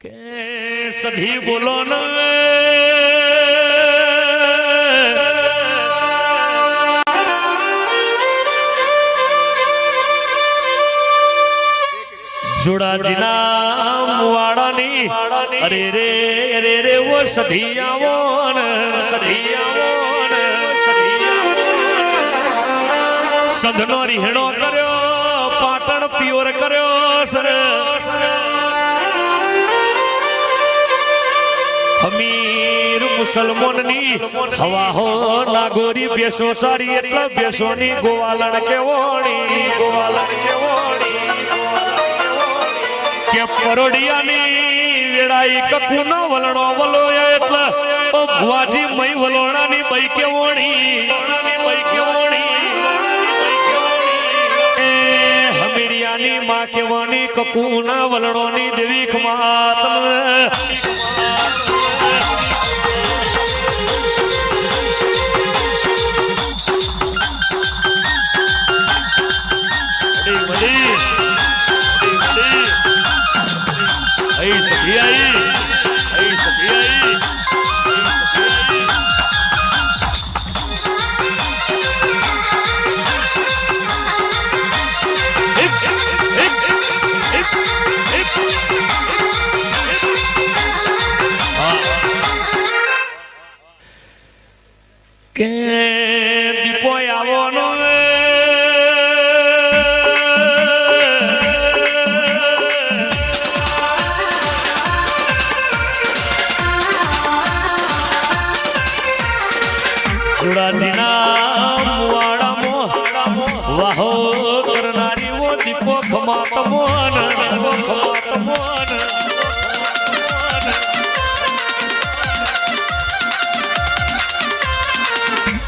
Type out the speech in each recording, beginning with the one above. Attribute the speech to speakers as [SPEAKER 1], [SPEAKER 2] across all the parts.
[SPEAKER 1] કે સધી બોલો ન જોડાજીના મુવાડાની અરે રે અરે રે વો સધી આવો ને સધી આવો ને સધી આવો સધનો રીહણો કર્યો પાટણ પ્યોર કર્યો સર અમીર મુસલમાનની હવા હો નાગોરી બેસો સારી એટલે બેસોની ગોવાલણ કેવોણી ગોવાલણ કેવોણી કે પરોડિયાની વેડાઈ કકુનો વલણો વલો એટલે ઓ ભુવાજી મય વલોણાની બઈ કેવોણી બઈ કેવોણી એ હમીરિયાની માં કેવાની કકુના વલણોની દેવી ખમાત કે દીપો આવવાનો જોડાજીના મુવાડામાં વાહો કરનારી વો દીપો ખમાતમો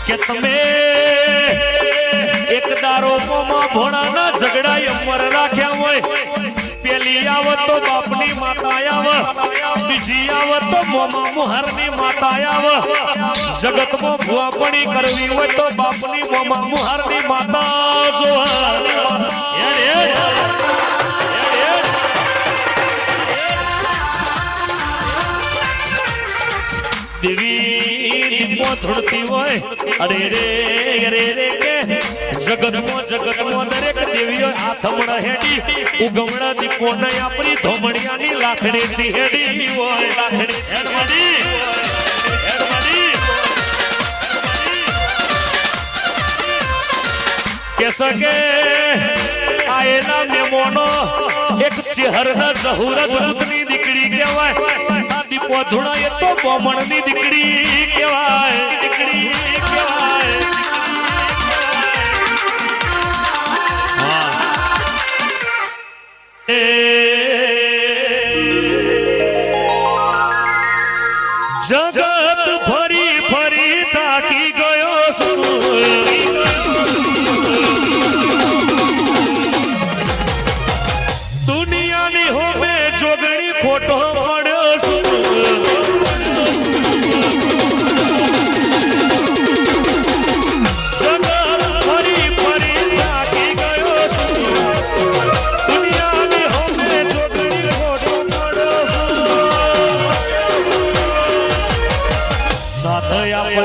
[SPEAKER 1] કે તમે એક દારો મોમાં ભોળાના ઝઘડા અમર રાખ્યા હોય પેલી આવત તો બાપની માતા આવ બીજી આવત તો મોમાં મુહારની માતા આવ જગતમાં ભુવાપણી કરવી હોય તો બાપની મોમાં મુહારની માતા જો દેવી દીપો ધૂળતી હોય અરે રે અરે રે કે જગતમાં દરેક દેવીઓ હાથમણ હેડી ઉગમણા દીપો ને આપણી ધોમણિયાની લાખડી થી હેડી હોય લાખડી હેડમડી કે સકે આયેલા મેમોનો એક ચહેરના જહુરજ ઉતની દીકરી કહેવાય દીપો ધૂણા એ તો બોમણની દીકરી કહેવાય દીકરી કહેવાય જગત ફરી ફરી થાકી ગયો છું દુનિયાની હોમે જોગણી ખોટો પડ્યો છું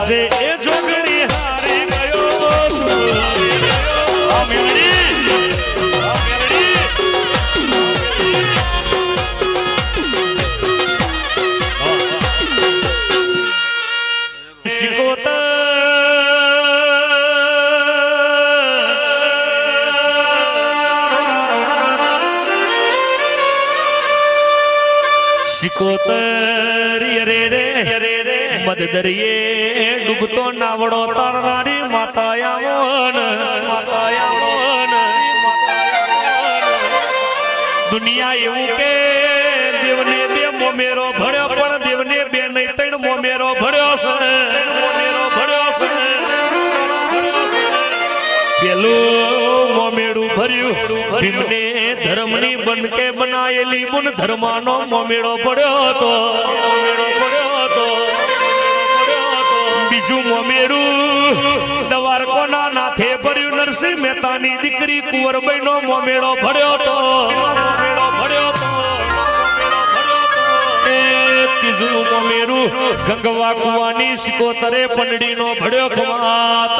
[SPEAKER 1] જે એ જોગણી હારી ગયો શિકોતરી રે રે રે રે મદદરિયે ડૂબતો નાવડો તારનારી માતા આવોન દુનિયા એવું કે દેવને બે મોમેરો ભળ્યો પણ દેવને બે નહીં ત્રણ મોમેરો ભળ્યો છે પેલું મોમેડું ભર્યું ભીમને ધર્મની બનકે બનાયેલી મુન ધર્માનો મોમેડો પડ્યો હતો બીજું મોમેડું દવારકોના નાથે ભર્યું નરસિંહ મહેતાની દીકરી કુંવરબાઈનો મોમેડો ભર્યો હતો ત્રીજું મેરું ગંગવા કુવાની સિકોતરે પંડડીનો ભડ્યો ખવાત